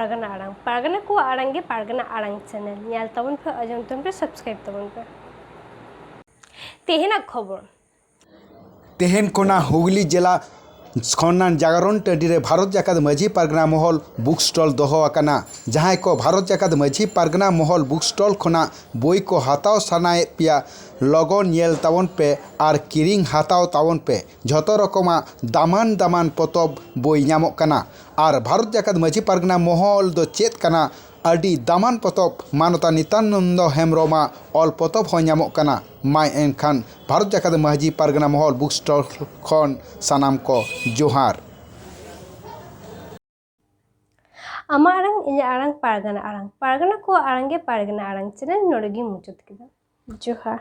Pargana Arang. Pargana ko Arang ge Pargana Arang channel. Nyal tabon pe ajam tum pe subscribe tabon pe. Tehena khobor. तेहेन कोना हुगली जिला खनन जगारण टंडी रे भारत जाकात माझी पारगना महल book stall दोहो आकाना जहां को भारत जाकात माझी पारगना महल बुक स्टल खोना बोई को हाताव सानाए पिया लगन नेल तावन पे आर किरिंग हाताव तावन पे झतो रकमा दामान दामान पतब बोई नामक काना आर भारत जाकात माझी पारगना महल दो चेत काना आदि दामान पतब मानता नित्यानंद हेम्ब्रमा ऑल पतब हो नामक काना माय एनखान भारत जाकात माझी पारगना महल बुक स्टल खन सानाम को जोहार Ama Arang inya Arang Pargana Arang. Pargana ko Arang ge Pargana Arang channel noregi muchut kida. Johar.